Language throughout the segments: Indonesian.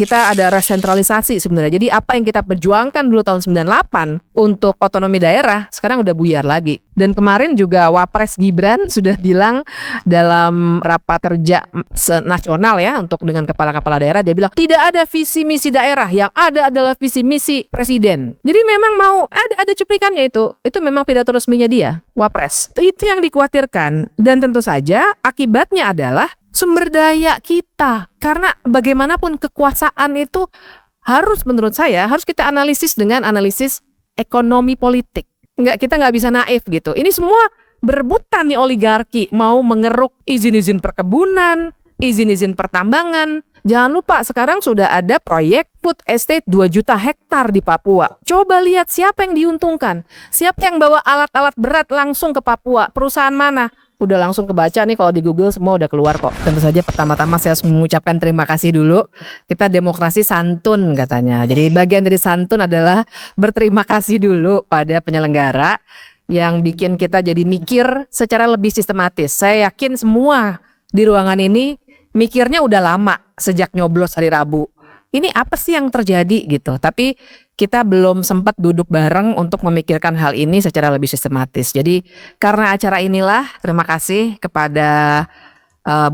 kita ada resentralisasi sebenarnya. Jadi apa yang kita perjuangkan dulu tahun 98 untuk otonomi daerah sekarang udah buyar lagi. Dan kemarin juga Wapres Gibran sudah bilang dalam rapat kerja nasional ya untuk dengan kepala-kepala daerah, dia bilang tidak ada visi misi daerah, yang ada adalah visi misi presiden. Jadi memang mau ada cuplikannya itu memang pidato resminya dia, Wapres. Itu yang dikhawatirkan, dan tentu saja akibatnya adalah sumber daya kita. Karena bagaimanapun kekuasaan itu harus, menurut saya, harus kita analisis dengan analisis ekonomi politik. Kita nggak bisa naif gitu. Ini semua berebutan nih oligarki, mau mengeruk izin-izin perkebunan, izin-izin pertambangan. Jangan lupa sekarang sudah ada proyek food estate 2 juta hektar di Papua. Coba lihat siapa yang diuntungkan. Siapa yang bawa alat-alat berat langsung ke Papua. Perusahaan mana? Udah langsung kebaca nih kalau di Google, semua udah keluar kok. Tentu saja pertama-tama saya harus mengucapkan terima kasih dulu. Kita demokrasi santun katanya. Jadi bagian dari santun adalah berterima kasih dulu pada penyelenggara yang bikin kita jadi mikir secara lebih sistematis. Saya yakin semua di ruangan ini mikirnya udah lama sejak nyoblos hari Rabu. Ini apa sih yang terjadi gitu. Tapi kita belum sempat duduk bareng untuk memikirkan hal ini secara lebih sistematis. Jadi karena acara inilah, terima kasih kepada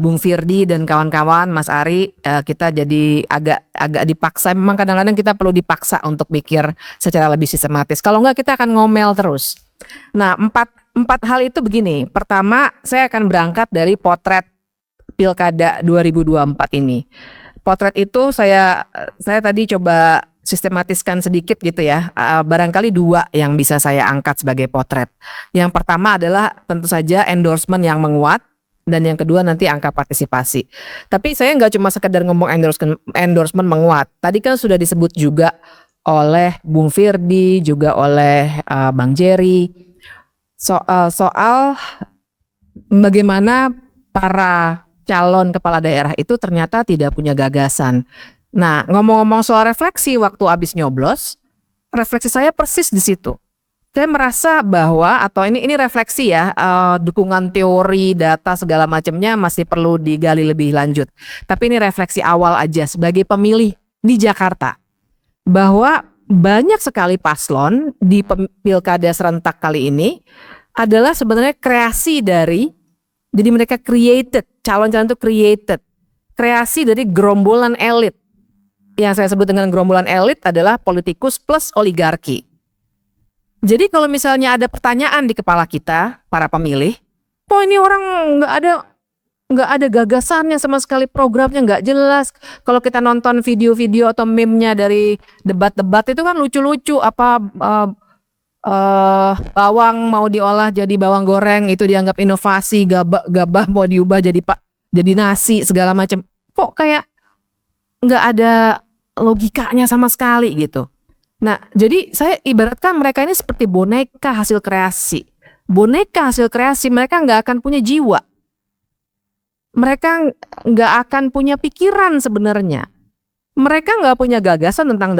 Bung Firdi dan kawan-kawan, Mas Ari, kita jadi agak dipaksa. Memang kadang-kadang kita perlu dipaksa untuk mikir secara lebih sistematis. Kalau enggak kita akan ngomel terus. Nah, empat hal itu begini. Pertama, saya akan berangkat dari potret Pilkada 2024 ini. Potret itu saya tadi coba sistematiskan sedikit gitu ya. Barangkali 2 yang bisa saya angkat sebagai potret. Yang pertama adalah tentu saja endorsement yang menguat, dan yang kedua nanti angka partisipasi. Tapi saya nggak cuma sekedar ngomong endorsement menguat. Tadi kan sudah disebut juga oleh Bung Firdi, juga oleh Bang Jerry soal bagaimana para calon kepala daerah itu ternyata tidak punya gagasan. Nah, ngomong-ngomong soal refleksi waktu habis nyoblos, refleksi saya persis di situ. Saya merasa bahwa, atau ini refleksi ya, dukungan teori, data segala macamnya masih perlu digali lebih lanjut. Tapi ini refleksi awal aja sebagai pemilih di Jakarta, bahwa banyak sekali paslon di pilkada serentak kali ini adalah sebenarnya kreasi dari, jadi mereka created, calon-calon itu created, kreasi dari gerombolan elit. Yang saya sebut dengan gerombolan elit adalah politikus plus oligarki. Jadi kalau misalnya ada pertanyaan di kepala kita, para pemilih, kok ini orang nggak ada gagasannya sama sekali, programnya nggak jelas. Kalau kita nonton video-video atau meme-nya dari debat-debat itu kan lucu-lucu, bawang mau diolah jadi bawang goreng itu dianggap inovasi, gabah mau diubah jadi nasi segala macam. Kok kayak nggak ada logikanya sama sekali gitu. Nah, jadi saya ibaratkan mereka ini seperti boneka hasil kreasi. Boneka hasil kreasi, mereka nggak akan punya jiwa. Mereka nggak akan punya pikiran sebenarnya. Mereka nggak punya gagasan tentang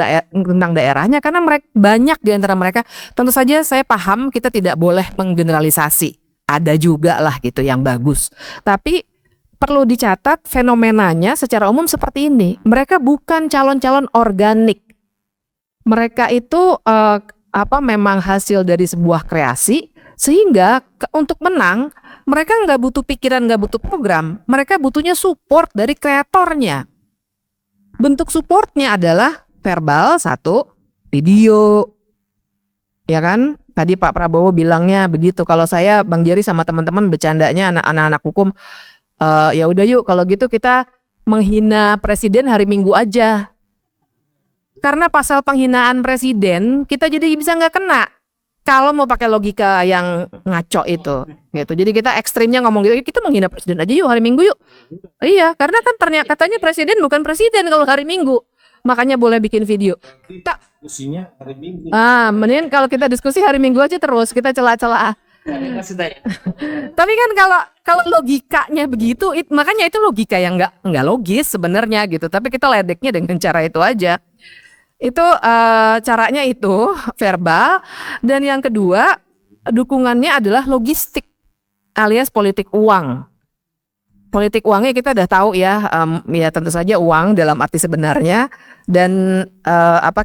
daerahnya, karena mereka, banyak di antara mereka, tentu saja saya paham kita tidak boleh menggeneralisasi. Ada juga lah gitu yang bagus. Tapi perlu dicatat fenomenanya secara umum seperti ini. Mereka bukan calon-calon organik. Mereka itu memang hasil dari sebuah kreasi, sehingga untuk menang mereka nggak butuh pikiran, nggak butuh program. Mereka butuhnya support dari kreatornya. Bentuk supportnya adalah verbal 1, video, ya kan? Tadi Pak Prabowo bilangnya begitu. Kalau saya, Bang Jerry sama teman-teman bercandanya anak-anak hukum, ya udah yuk kalau gitu kita menghina presiden hari Minggu aja. Karena pasal penghinaan presiden kita jadi bisa nggak kena kalau mau pakai logika yang ngaco itu, gitu. Jadi kita ekstrimnya ngomong gitu, kita menghina presiden aja yuk hari Minggu yuk. Iya, karena kan ternyata katanya presiden bukan presiden kalau hari Minggu, makanya boleh bikin video. Diskusinya hari Minggu. Mending kalau kita diskusi hari Minggu aja terus, kita celah-celah. Tapi kan kalau logikanya begitu, makanya itu logika yang nggak logis sebenarnya gitu. Tapi kita ledeknya dengan cara itu aja. Itu caranya itu verbal, dan yang kedua dukungannya adalah logistik alias politik uang. politik uangnya kita udah tahu ya, ya tentu saja uang dalam arti sebenarnya, dan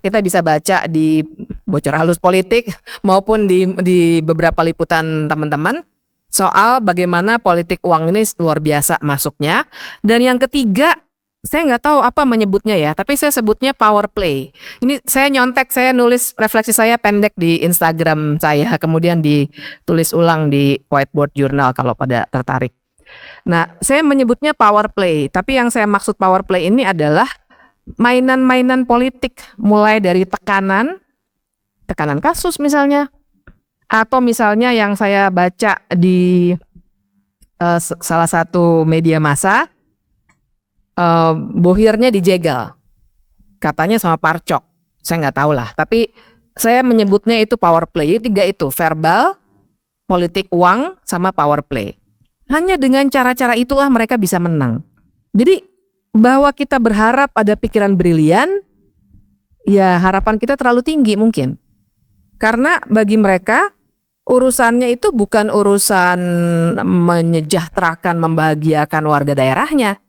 kita bisa baca di bocor halus politik maupun di beberapa liputan teman-teman soal bagaimana politik uang ini luar biasa masuknya. Dan yang ketiga, saya nggak tahu apa menyebutnya ya, tapi saya sebutnya power play. Ini saya nyontek, saya nulis refleksi saya pendek di Instagram saya, kemudian ditulis ulang di whiteboard jurnal kalau pada tertarik. Nah, saya menyebutnya power play, tapi yang saya maksud power play ini adalah mainan-mainan politik, mulai dari tekanan kasus misalnya, atau misalnya yang saya baca di salah satu media massa, bohirnya dijegal, katanya sama Parcok, saya nggak tahu lah, tapi saya menyebutnya itu power play. Tiga itu, verbal, politik uang, sama power play. Hanya dengan cara-cara itulah mereka bisa menang. Jadi bahwa kita berharap ada pikiran brilian, ya harapan kita terlalu tinggi mungkin. Karena bagi mereka urusannya itu bukan urusan menyejahterakan, membahagiakan warga daerahnya,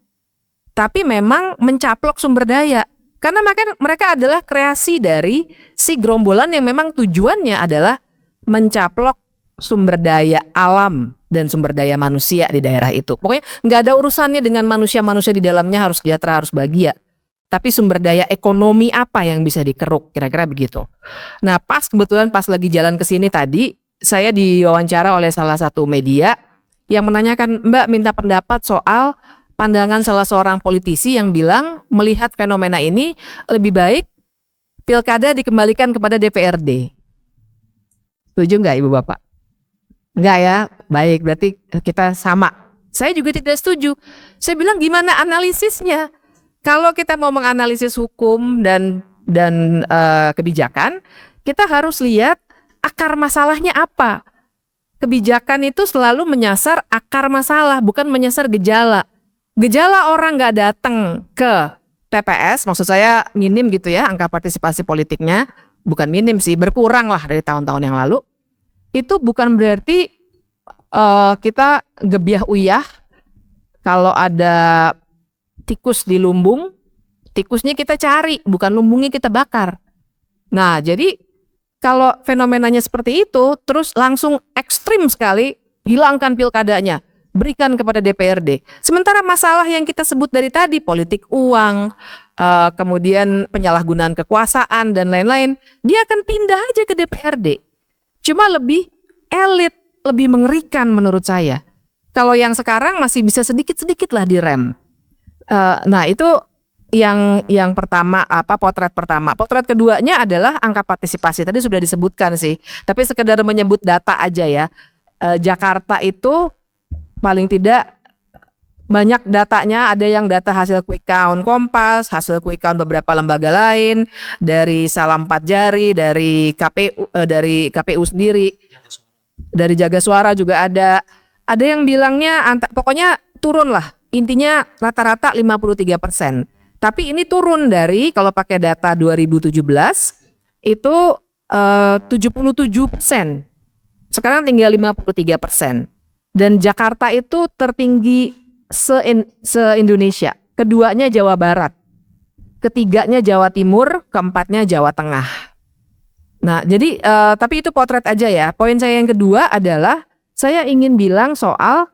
tapi memang mencaplok sumber daya. Karena mereka adalah kreasi dari si gerombolan yang memang tujuannya adalah mencaplok sumber daya alam dan sumber daya manusia di daerah itu. Pokoknya nggak ada urusannya dengan manusia-manusia di dalamnya harus sejahtera, harus bahagia. Tapi sumber daya ekonomi apa yang bisa dikeruk, kira-kira begitu. Nah, kebetulan pas lagi jalan ke sini tadi, saya diwawancara oleh salah satu media yang menanyakan, Mbak minta pendapat soal pandangan salah seorang politisi yang bilang melihat fenomena ini lebih baik pilkada dikembalikan kepada DPRD. Setuju nggak Ibu Bapak? Enggak ya? Baik, berarti kita sama. Saya juga tidak setuju. Saya bilang gimana analisisnya? Kalau kita mau menganalisis hukum dan kebijakan, kita harus lihat akar masalahnya apa. Kebijakan itu selalu menyasar akar masalah, bukan menyasar gejala. Gejala orang nggak datang ke TPS, maksud saya minim gitu ya, angka partisipasi politiknya, bukan minim sih, berkurang lah dari tahun-tahun yang lalu. Itu bukan berarti kita gebiah uyah kalau ada tikus di lumbung, tikusnya kita cari, bukan lumbungnya kita bakar. Nah, jadi kalau fenomenanya seperti itu, terus langsung ekstrim sekali, hilangkan pilkadanya, berikan kepada DPRD. Sementara masalah yang kita sebut dari tadi, politik uang, kemudian penyalahgunaan kekuasaan dan lain-lain, dia akan pindah aja ke DPRD. Cuma lebih elit, lebih mengerikan menurut saya. Kalau yang sekarang masih bisa sedikit-sedikit lah direm. Nah itu yang pertama, potret pertama. Potret keduanya adalah angka partisipasi. Tadi sudah disebutkan sih, tapi sekedar menyebut data aja ya. Jakarta itu paling tidak banyak datanya, ada yang data hasil quick count Kompas, hasil quick count beberapa lembaga lain, dari Salam 4 Jari, dari KPU sendiri, dari Jaga Suara juga ada yang bilangnya pokoknya turun lah, intinya rata-rata 53%. Tapi ini turun dari, kalau pakai data 2017 itu 77%, sekarang tinggal 53%. Dan Jakarta itu tertinggi se-Indonesia. Keduanya Jawa Barat, ketiganya Jawa Timur, keempatnya Jawa Tengah. Nah, jadi tapi itu potret aja ya. Poin saya yang kedua adalah saya ingin bilang soal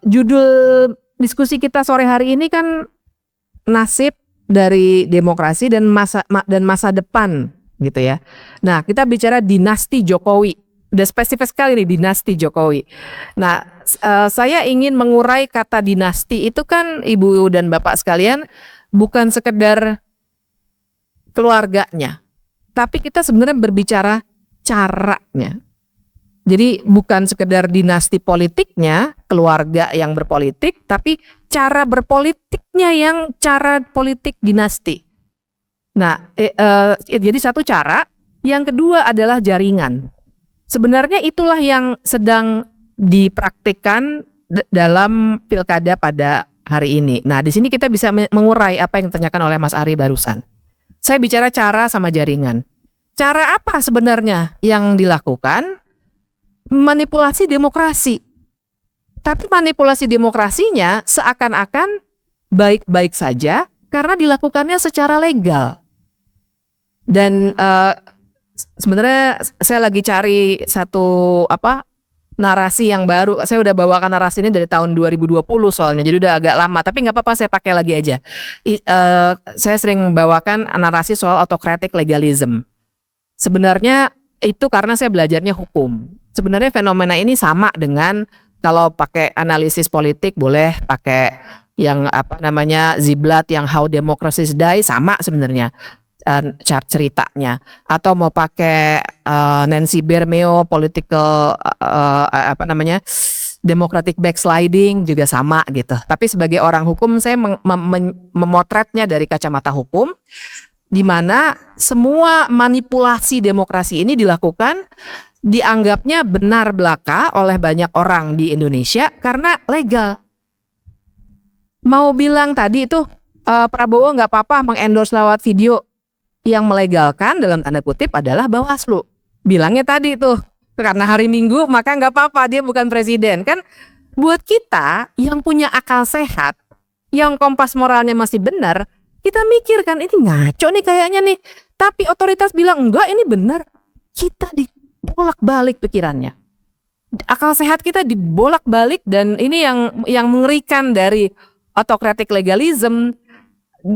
judul diskusi kita sore hari ini kan nasib dari demokrasi dan masa depan gitu ya. Nah, kita bicara dinasti Jokowi. Udah spesifik sekali nih, dinasti Jokowi. Nah, saya ingin mengurai kata dinasti itu kan Ibu dan Bapak sekalian, bukan sekedar keluarganya, tapi kita sebenarnya berbicara caranya. Jadi bukan sekedar dinasti politiknya, keluarga yang berpolitik, tapi cara berpolitiknya yang cara politik dinasti. Nah, jadi satu cara. Yang kedua adalah jaringan. Sebenarnya itulah yang sedang dipraktikkan dalam pilkada pada hari ini. Nah, di sini kita bisa mengurai apa yang ditanyakan oleh Mas Ari barusan. Saya bicara cara sama jaringan. Cara apa sebenarnya yang dilakukan? Manipulasi demokrasi. Tapi manipulasi demokrasinya seakan-akan baik-baik saja karena dilakukannya secara legal. Dan sebenarnya saya lagi cari satu narasi yang baru. Saya udah bawakan narasi ini dari tahun 2020 soalnya, jadi udah agak lama. Tapi nggak apa-apa, saya pakai lagi aja. Saya sering membawakan narasi soal autocratic legalism. Sebenarnya itu karena saya belajarnya hukum. Sebenarnya fenomena ini sama dengan kalau pakai analisis politik boleh pakai yang Ziblatt yang How Democracies Die, sama sebenarnya ceritanya. Atau mau pakai Nancy Bermeo political democratic backsliding juga sama gitu. Tapi sebagai orang hukum saya memotretnya dari kacamata hukum, di mana semua manipulasi demokrasi ini dianggapnya benar belaka oleh banyak orang di Indonesia karena legal. Mau bilang tadi itu Prabowo nggak apa-apa mengendorse lewat video, yang melegalkan dalam tanda kutip adalah Bawaslu. Bilangnya tadi tuh karena hari Minggu maka nggak apa-apa, dia bukan presiden. Kan buat kita yang punya akal sehat, yang kompas moralnya masih benar, kita mikir kan ini ngaco nih kayaknya nih. Tapi otoritas bilang enggak, ini benar. Kita dibolak-balik pikirannya. Akal sehat kita dibolak-balik, dan ini yang mengerikan dari autocratic legalism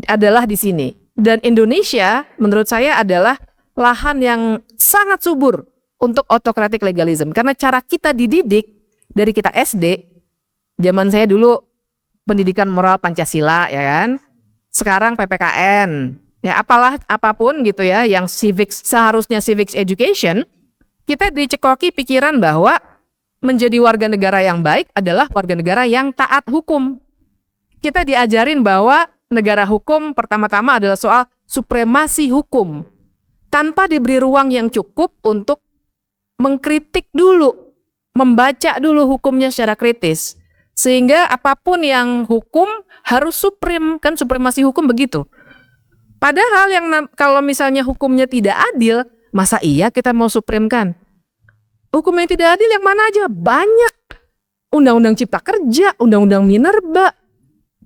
adalah di sini. Dan Indonesia menurut saya adalah lahan yang sangat subur untuk autocratic legalism, karena cara kita dididik dari kita SD. Zaman saya dulu pendidikan moral Pancasila, ya kan. Sekarang PPKN, ya apapun gitu ya, yang seharusnya civics education, kita dicekoki pikiran bahwa menjadi warga negara yang baik adalah warga negara yang taat hukum. Kita diajarin bahwa negara hukum pertama-tama adalah soal supremasi hukum, tanpa diberi ruang yang cukup untuk mengkritik dulu, membaca dulu hukumnya secara kritis. Sehingga apapun yang hukum harus supreme, kan supremasi hukum begitu. Padahal kalau misalnya hukumnya tidak adil, masa iya kita mau supremkan? Hukum yang tidak adil yang mana aja? Banyak. Undang-undang Cipta Kerja, Undang-undang Minerba,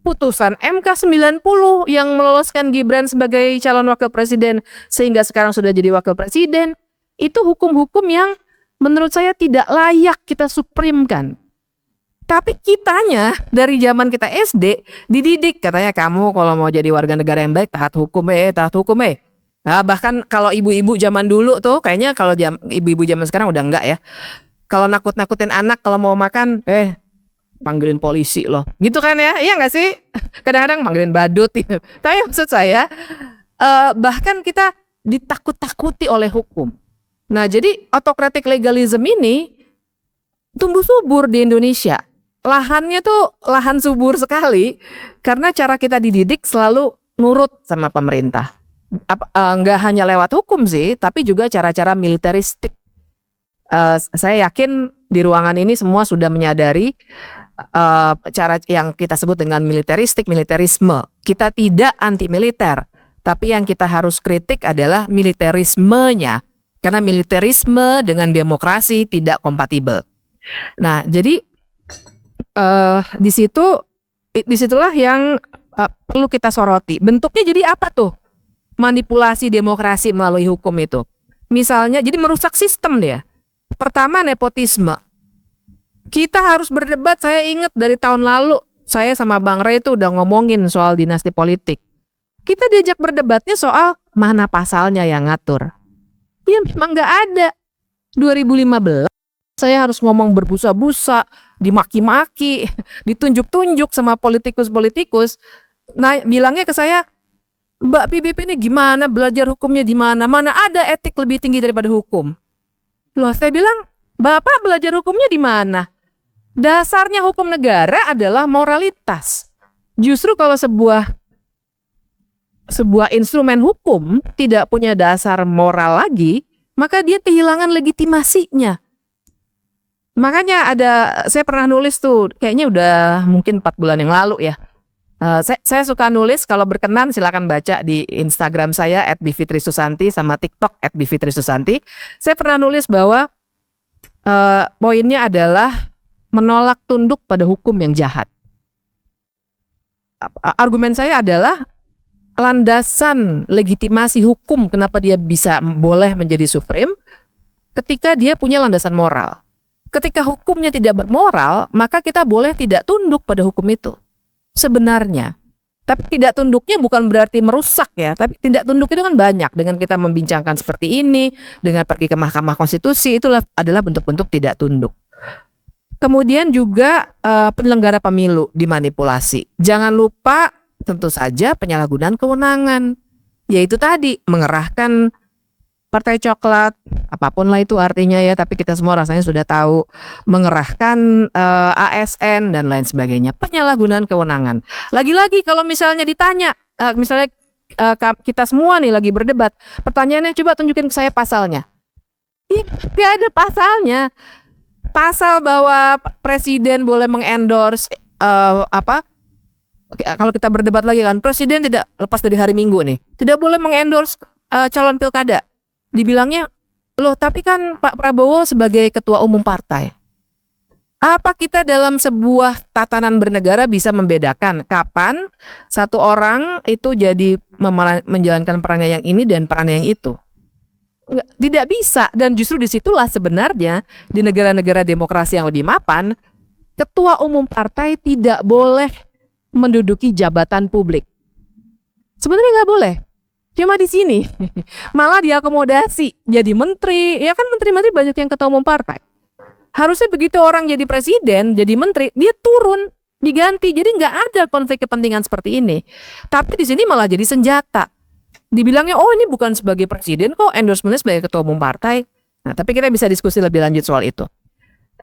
putusan MK 90 yang meloloskan Gibran sebagai calon wakil presiden sehingga sekarang sudah jadi wakil presiden. Itu hukum-hukum yang menurut saya tidak layak kita supremkan. Tapi kitanya dari zaman kita SD dididik, katanya kamu kalau mau jadi warga negara yang baik taat hukum taat hukum. Nah, bahkan kalau ibu-ibu zaman dulu tuh kayaknya, kalau ibu-ibu zaman sekarang udah enggak ya. Kalau nakut-nakutin anak kalau mau makan, panggilin polisi loh. Gitu kan ya? Iya enggak sih? Kadang-kadang panggilin badut gitu. Tapi maksud saya bahkan kita ditakut-takuti oleh hukum. Nah, jadi autocratic legalism ini tumbuh subur di Indonesia. Lahannya tuh lahan subur sekali karena cara kita dididik selalu nurut sama pemerintah. Nggak hanya lewat hukum sih, tapi juga cara-cara militeristik. Saya yakin di ruangan ini semua sudah menyadari cara yang kita sebut dengan militerisme. Kita tidak anti militer, tapi yang kita harus kritik adalah militerismenya, karena militerisme dengan demokrasi tidak kompatibel. Nah, jadi disitulah yang perlu kita soroti. Bentuknya jadi apa tuh? Manipulasi demokrasi melalui hukum itu. Misalnya jadi merusak sistem dia. Pertama, nepotisme. Kita harus berdebat. Saya ingat dari tahun lalu saya sama Bang Ray itu udah ngomongin soal dinasti politik. Kita diajak berdebatnya soal mana pasalnya yang ngatur. Ya memang nggak ada. 2015 saya harus ngomong berbusa-busa, dimaki-maki, ditunjuk-tunjuk sama politikus-politikus. Nah, bilangnya ke saya, Mbak PBP ini gimana, belajar hukumnya di mana? Mana ada etik lebih tinggi daripada hukum? Loh, saya bilang, Bapak belajar hukumnya di mana? Dasarnya hukum negara adalah moralitas. Justru kalau sebuah instrumen hukum tidak punya dasar moral lagi, maka dia kehilangan legitimasinya. Makanya saya pernah nulis tuh, kayaknya udah mungkin 4 bulan yang lalu ya. Saya suka nulis, kalau berkenan silakan baca di Instagram saya @bivitri_susanti sama TikTok @bivitri_susanti. Saya pernah nulis bahwa poinnya adalah menolak tunduk pada hukum yang jahat. Argumen saya adalah landasan legitimasi hukum kenapa dia bisa boleh menjadi supreme ketika dia punya landasan moral. Ketika hukumnya tidak bermoral, maka kita boleh tidak tunduk pada hukum itu. Sebenarnya. Tapi tidak tunduknya bukan berarti merusak ya, tapi tidak tunduk itu kan banyak. Dengan kita membincangkan seperti ini, dengan pergi ke Mahkamah Konstitusi, itulah adalah bentuk-bentuk tidak tunduk. Kemudian juga penyelenggara pemilu dimanipulasi. Jangan lupa tentu saja penyalahgunaan kewenangan, yaitu tadi mengerahkan partai coklat, apapun lah itu artinya ya, tapi kita semua rasanya sudah tahu, mengerahkan ASN dan lain sebagainya, penyalahgunaan kewenangan. Lagi-lagi kalau misalnya ditanya, misalnya kita semua nih lagi berdebat, pertanyaannya coba tunjukin ke saya pasalnya. Nggak ada pasalnya. Pasal bahwa presiden boleh mengendorse kalau kita berdebat lagi kan, presiden tidak lepas dari hari Minggu nih, tidak boleh mengendorse calon pilkada. Dibilangnya, loh tapi kan Pak Prabowo sebagai ketua umum partai. Apa kita dalam sebuah tatanan bernegara bisa membedakan kapan satu orang itu jadi menjalankan perannya yang ini dan perannya yang itu? Tidak bisa, dan justru disitulah sebenarnya di negara-negara demokrasi yang lebih mapan, ketua umum partai tidak boleh menduduki jabatan publik. Sebenarnya nggak boleh. Cuma di sini malah diakomodasi jadi menteri. Ya kan menteri-menteri banyak yang ketua umum partai. Harusnya begitu orang jadi presiden, jadi menteri, dia turun, diganti. Jadi nggak ada konflik kepentingan seperti ini. Tapi di sini malah jadi senjata. Dibilangnya, oh ini bukan sebagai presiden kok, endorsementnya sebagai ketua umum partai. Nah, tapi kita bisa diskusi lebih lanjut soal itu.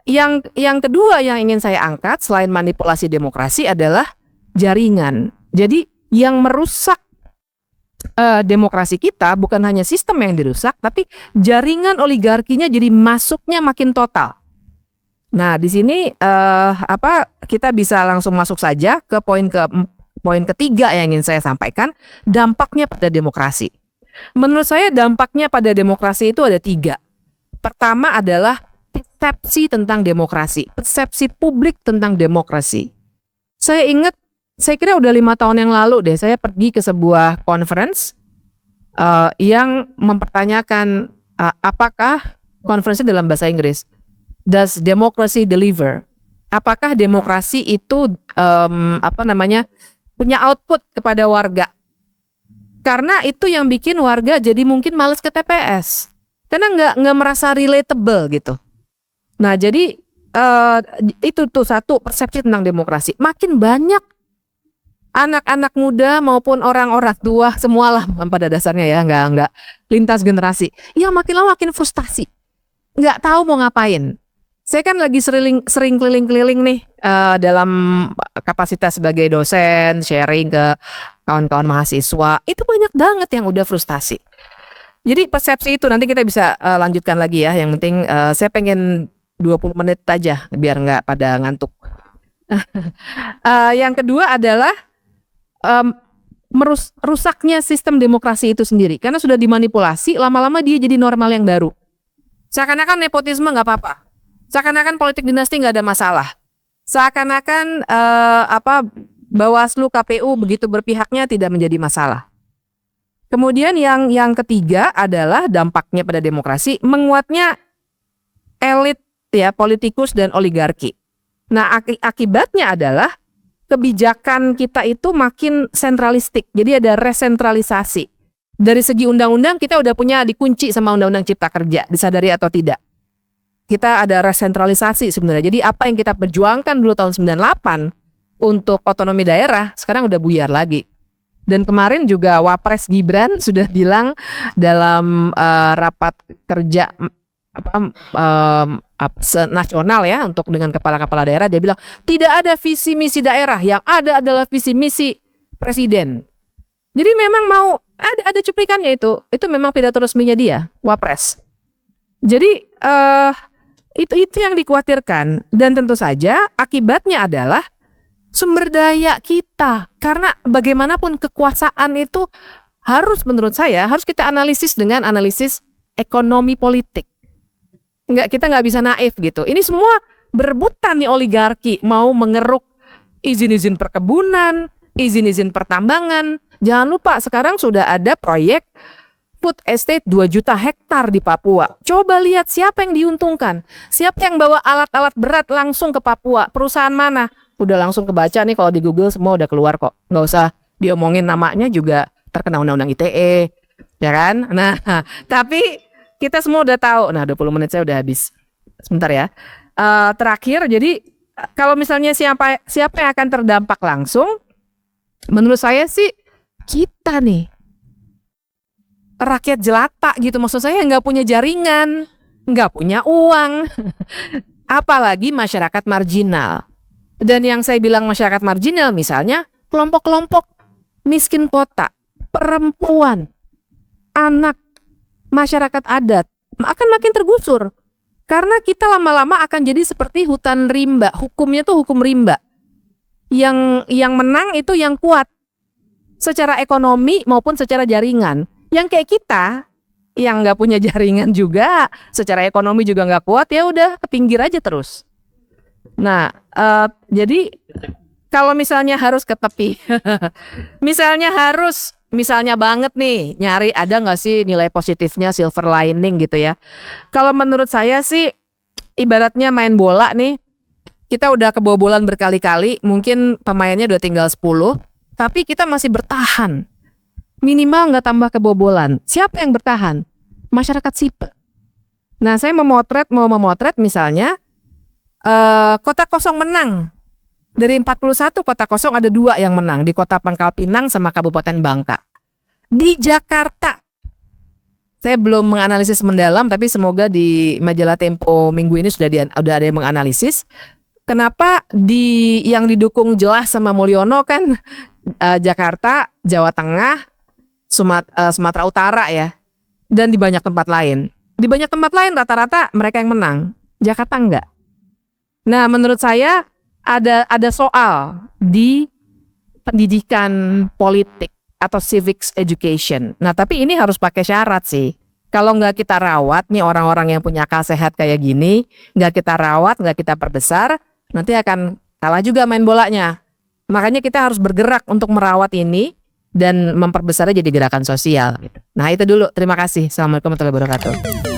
Yang kedua yang ingin saya angkat selain manipulasi demokrasi adalah jaringan. Jadi yang merusak demokrasi kita bukan hanya sistem yang dirusak, tapi jaringan oligarkinya jadi masuknya makin total. Nah, di sini kita bisa langsung masuk saja ke poin ketiga yang ingin saya sampaikan, dampaknya pada demokrasi. Menurut saya dampaknya pada demokrasi itu ada 3. Pertama adalah persepsi tentang demokrasi, persepsi publik tentang demokrasi. Saya kira udah 5 tahun yang lalu deh, saya pergi ke sebuah conference yang mempertanyakan apakah conference dalam bahasa Inggris, does democracy deliver? Apakah demokrasi itu punya output kepada warga? Karena itu yang bikin warga jadi mungkin males ke TPS, karena nggak merasa relatable gitu. Nah jadi itu tuh satu persepsi tentang demokrasi. Makin banyak anak-anak muda maupun orang-orang tua, semualah pada dasarnya ya, nggak lintas generasi, yang makin lama makin frustasi, nggak tahu mau ngapain. Saya kan lagi sering keliling-keliling nih dalam kapasitas sebagai dosen, sharing ke kawan-kawan mahasiswa. Itu banyak banget yang udah frustasi. Jadi persepsi itu nanti kita bisa lanjutkan lagi ya. Yang penting saya pengen 20 menit aja biar nggak pada ngantuk. Yang kedua adalah rusaknya sistem demokrasi itu sendiri. Karena sudah dimanipulasi, lama-lama dia jadi normal yang baru. Seakan-akan nepotisme nggak apa-apa. Seakan-akan politik dinasti nggak ada masalah. Seakan-akan Bawaslu, KPU begitu berpihaknya tidak menjadi masalah. Kemudian yang ketiga adalah dampaknya pada demokrasi, menguatnya elit ya, politikus dan oligarki. Nah, akibatnya adalah kebijakan kita itu makin sentralistik. Jadi ada resentralisasi. Dari segi undang-undang kita udah punya dikunci sama Undang-Undang Cipta Kerja, disadari atau tidak. Kita ada resentralisasi sebenarnya. Jadi apa yang kita perjuangkan dulu tahun 98 untuk otonomi daerah sekarang udah buyar lagi. Dan kemarin juga Wapres Gibran sudah bilang dalam rapat kerja nasional ya untuk dengan kepala-kepala daerah, dia bilang tidak ada visi misi daerah, yang ada adalah visi misi presiden. Jadi memang mau ada cuplikannya itu memang pidato resminya dia, Wapres. Jadi itu yang dikhawatirkan, dan tentu saja akibatnya adalah sumber daya kita, karena bagaimanapun kekuasaan itu menurut saya harus kita analisis dengan analisis ekonomi politik. Kita nggak bisa naif gitu. Ini semua berebutan nih oligarki mau mengeruk izin-izin perkebunan, izin-izin pertambangan. Jangan lupa sekarang sudah ada proyek food estate 2 juta hektar di Papua. Coba lihat siapa yang diuntungkan. Siapa yang bawa alat-alat berat langsung ke Papua. Perusahaan mana? Udah langsung kebaca nih kalau di Google semua udah keluar kok. Nggak usah diomongin namanya juga terkena undang-undang ITE. Ya kan? Nah, tapi kita semua udah tahu. Nah, 20 menit saya udah habis. Sebentar ya. Terakhir, jadi kalau misalnya siapa yang akan terdampak langsung, menurut saya sih kita nih. Rakyat jelata gitu, maksud saya nggak punya jaringan, nggak punya uang, apalagi masyarakat marginal. Dan yang saya bilang masyarakat marginal misalnya kelompok-kelompok miskin kota, perempuan, anak, masyarakat adat akan makin tergusur. Karena kita lama-lama akan jadi seperti hutan rimba, hukumnya tuh hukum rimba. Yang menang itu yang kuat, secara ekonomi maupun secara jaringan. Yang kayak kita yang nggak punya jaringan juga, secara ekonomi juga nggak kuat, ya udah ke pinggir aja terus. Nah, jadi kalau misalnya harus ke tepi, misalnya banget nih nyari ada nggak sih nilai positifnya, silver lining gitu ya. Kalau menurut saya sih ibaratnya main bola nih, kita udah kebobolan berkali-kali, mungkin pemainnya udah tinggal 10, tapi kita masih bertahan. Minimal nggak tambah kebobolan. Siapa yang bertahan? Masyarakat sipil. Nah, saya mau memotret misalnya kota kosong menang. Dari 41 kota kosong ada 2 yang menang, di Kota Pangkal Pinang sama Kabupaten Bangka. Di Jakarta, saya belum menganalisis mendalam, tapi semoga di majalah Tempo minggu ini sudah ada yang menganalisis. Kenapa yang didukung jelas sama Mulyono kan Jakarta, Jawa Tengah, Sumatera Utara ya, dan di banyak tempat lain. Di banyak tempat lain rata-rata mereka yang menang, Jakarta enggak. Nah, menurut saya ada soal di pendidikan politik atau civics education. Nah, tapi ini harus pakai syarat sih. Kalau nggak kita rawat nih orang-orang yang punya akal sehat kayak gini, nggak kita rawat, nggak kita perbesar, nanti akan kalah juga main bolanya. Makanya kita harus bergerak untuk merawat ini dan memperbesarnya jadi gerakan sosial. Nah, itu dulu. Terima kasih. Assalamualaikum warahmatullahi wabarakatuh.